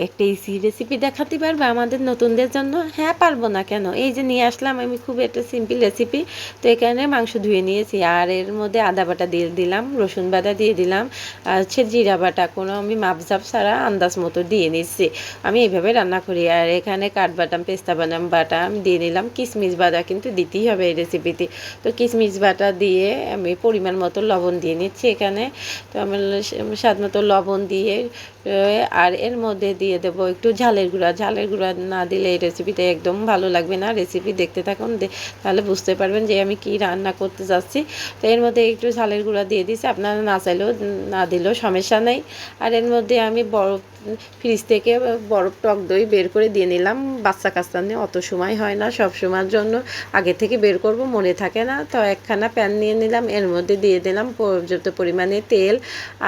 একটা easy recipe দেখাতে পারবে আমাদের নতুনদের জন্য? হ্যাঁ, পারবো না কেন। এই যে নিয়ে আসলাম আমি খুব একটা সিম্পল রেসিপি। তো এখানে মাংস ধুয়ে নিয়েছি আর এর মধ্যে আদা বাটা দিয়ে দিলাম, রসুন বাটা দিয়ে দিলাম, আর হচ্ছে জিরা বাটা কোনো আমি মাপঝাপ ছাড়া আন্দাজ মতো দিয়ে নিচ্ছি। আমি এইভাবে রান্না করি। আর এখানে কাঠবাদাম পেস্তা বাদাম বাটা আমি দিয়ে নিলাম, কিশমিশ বাটা কিন্তু দিতেই হবে এই রেসিপিতে। তো কিশমিশ বাটা দিয়ে আমি পরিমাণ মতো লবণ দিয়ে নিচ্ছি এখানে। তো আমার স্বাদ মতো লবণ দিয়ে আর এর মধ্যে দিয়ে দেব একটু ঝালের গুঁড়া। ঝালের গুঁড়া না দিলে এই রেসিপিটা একদম ভালো লাগবে না। রেসিপি দেখতে থাকুন, তাহলে বুঝতে পারবেন যে আমি কি রান্না করতে যাচ্ছি। তো এর মধ্যে একটু ঝালের গুঁড়া দিয়ে দিচ্ছি, আপনারা না চাইলেও না দিলেও সমস্যা নেই। আর এর মধ্যে আমি বরফ ফ্রিজ থেকে বরফ টক দই বের করে দিয়ে নিলাম। বাচ্চা কাচ্চা নিয়ে অত সময় হয় না, সব সময়ের জন্য আগে থেকে বের করব মনে থাকে না। তো একখানা প্যান নিয়ে নিলাম, এর মধ্যে দিয়ে দিলাম পর্যাপ্ত পরিমাণে তেল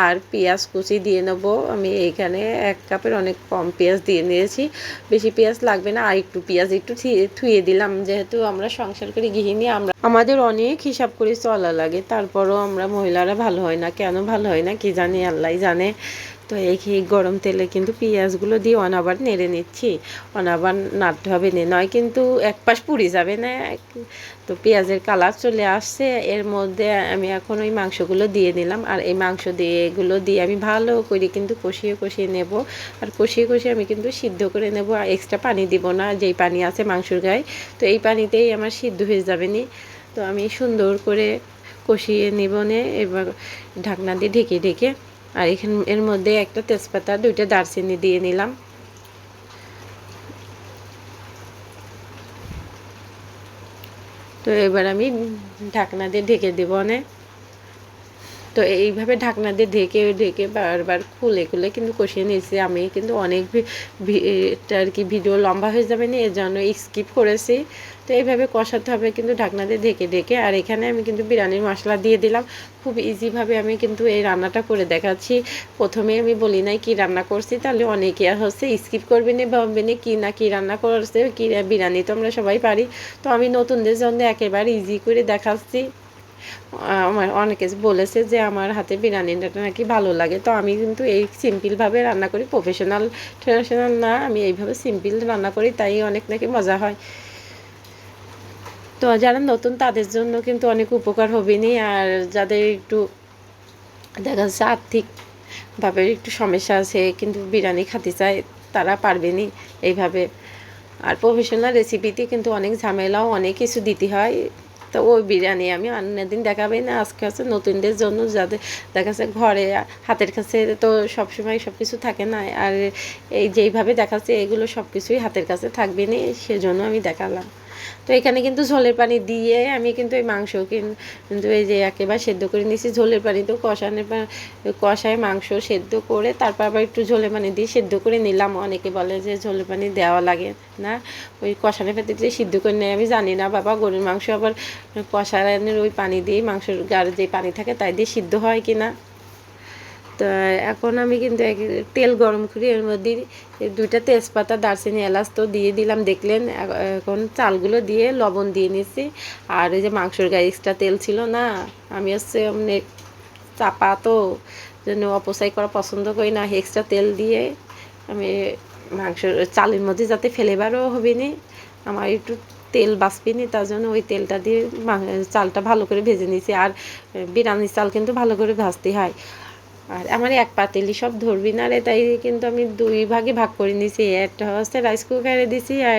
আর পেঁয়াজ কুচি দিয়ে নেবো। আমি এইখানে 1 কাপের অনেক কম পেঁয়াজ দিয়ে নিয়েছি, বেশি পেঁয়াজ লাগবে না। আর একটু পেঁয়াজ একটু থুয়ে দিলাম, যেহেতু আমরা সংসার করে গৃহিণী, আমাদের অনেক হিসাব করে চলা লাগে। তারপরও আমরা মহিলারা ভালো হয় না, কেন ভালো হয় না কি জানি, আল্লাহ জানে। তো এই গরম তেলে কিন্তু পেঁয়াজগুলো দিয়ে অনাবার নেড়ে নিচ্ছি। অনাবার নাড়তে হবে না, নয় কিন্তু এক পাশ পুড়ে যাবে না। তো পেঁয়াজের কালার চলে আসছে, এর মধ্যে আমি এখন ওই মাংসগুলো দিয়ে দিলাম। আর এই মাংস দিয়ে এগুলো দিয়ে আমি ভালো করে কিন্তু কষিয়ে কষিয়ে নেব। আর কষিয়ে কষিয়ে আমি কিন্তু সিদ্ধ করে নেব, আর এক্সট্রা পানি দিব না। যেই পানি আছে মাংসর গায়ে, তো এই পানিতেই আমার সিদ্ধ হয়ে যাবে নি। তো আমি সুন্দর করে কষিয়ে নেব নে। এবার ঢাকনা দিয়ে ঢেকে ঢেকে, আর এখানে এর মধ্যে একটা তেজপাতা 2টা দারচিনি দিয়ে নিলাম। তো এবার আমি ঢাকনা দিয়ে ঢেকে দেবো অনেক। তো এইভাবে ঢাকনা দিয়ে ঢেকে ঢেকে বারবার খুলে খুলে কিন্তু কষিয়ে নিয়েছি। আমি কিন্তু অনেক আর কি ভিডিও লম্বা হয়ে যাবে না, এর জন্য স্কিপ করেছি। তো এইভাবে কষাতে হবে কিন্তু ঢাকনা দিয়ে ঢেকে ঢেকে। আর এখানে আমি কিন্তু বিরিয়ানির মশলা দিয়ে দিলাম। খুব ইজিভাবে আমি কিন্তু এই রান্নাটা করে দেখাচ্ছি। প্রথমে আমি বলি নাই কি রান্না করছি, তাহলে অনেকে হচ্ছে স্কিপ করবে না, ভাববে না কি না কি রান্না করছে, কি বিরিয়ানি তো আমরা সবাই পারি। তো আমি নতুনদের জন্য একেবারে ইজি করে দেখাচ্ছি। আমার অনেকে বলেছে যে আমার হাতে বিরিয়ানিটা নাকি ভালো লাগে। তো আমি কিন্তু এই সিম্পলভাবে রান্না করি, ট্রেডিশনাল না, আমি এইভাবে সিম্পল রান্না করি, তাই অনেক নাকি মজা হয়। তো যারা নতুন তাদের জন্য কিন্তু অনেক উপকার হবে নি। আর যাদের একটু দেখা যাচ্ছে আর্থিকভাবে একটু সমস্যা আছে কিন্তু বিরিয়ানি খেতে চায়, তারা পারবে নি এইভাবে। আর প্রফেশনাল রেসিপিতে কিন্তু অনেক ঝামেলাও অনেক কিছু দিতে হয়। তো ওই বিরিয়ানি আমি অন্যদিন দেখাবেই না, আজকে হচ্ছে নতুনদের জন্য, যাদের দেখা যাচ্ছে ঘরে হাতের কাছে তো সবসময় সব কিছু থাকে না। আর এই যেইভাবে দেখাচ্ছে এগুলো সব কিছুই হাতের কাছে থাকবে না, সেজন্য আমি দেখালাম। তো এখানে কিন্তু ঝোলের পানি দিয়ে আমি কিন্তু এই মাংস কিন্তু এই যে একেবারে সেদ্ধ করে নিয়েছি। ঝোলের পানি তো কষায় মাংস সেদ্ধ করে তারপর আবার একটু ঝোলের পানি দিয়ে সেদ্ধ করে নিলাম। অনেকে বলে যে ঝোলের পানি দেওয়া লাগে না, ওই কষানোর পাতি দিয়ে সিদ্ধ করে নেয়। আমি জানি না বাবা, গরুর মাংস আবার কষানোর ওই পানি দিয়ে মাংসের গায়ে যে পানি থাকে তাই দিয়ে সিদ্ধ হয় কি না। তো এখন আমি কিন্তু তেল গরম করে এর মধ্যে 2টা তেজপাতা দারচিনি এলাচ তো দিয়ে দিলাম, দেখলেন। এখন চালগুলো দিয়ে লবণ দিয়ে নিচ্ছি। আর এই যে মাংসের গায়ে এক্সট্রা তেল ছিল না, আমি হচ্ছে চাপা তো জন্য অপচয় করা পছন্দ করি না, এক্সট্রা তেল দিয়ে আমি মাংসের চালের মধ্যে যাতে ফ্লেভারও হবে না, আমার একটু তেল বাঁচবে না, তার জন্য ওই তেলটা দিয়ে চালটা ভালো করে ভেজে নিয়েছি। আর বিরিয়ানির চাল কিন্তু ভালো করে ভাজতে হয়। আর আমার এক পাতিলি সব ধরবি না রে, তাই কিন্তু আমি 2 ভাগে ভাগ করে নিয়েছি। একটা হচ্ছে রাইস কুকারে দিছি, আর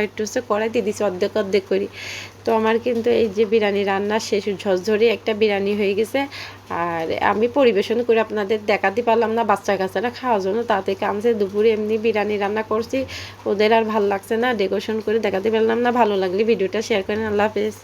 একটা হচ্ছে কড়াইতে দিছি, অর্ধেক অর্ধেক করি। তো আমার কিন্তু এই যে বিরিয়ানি রান্না শেষ, ঝরঝরে একটা বিরিয়ানি হয়ে গেছে। আর আমি পরিবেশন করে আপনাদের দেখাতে পারলাম না, বাচ্চা কাচ্চারা খাওয়ার জন্য তাতে কামছে। দুপুরে এমনি বিরিয়ানি রান্না করছি, ওদের আর ভাল লাগছে না, ডেকোরেশন করে দেখাতে পারলাম না। ভালো লাগলে ভিডিওটা শেয়ার করেন। আল্লাহ হাফেজ।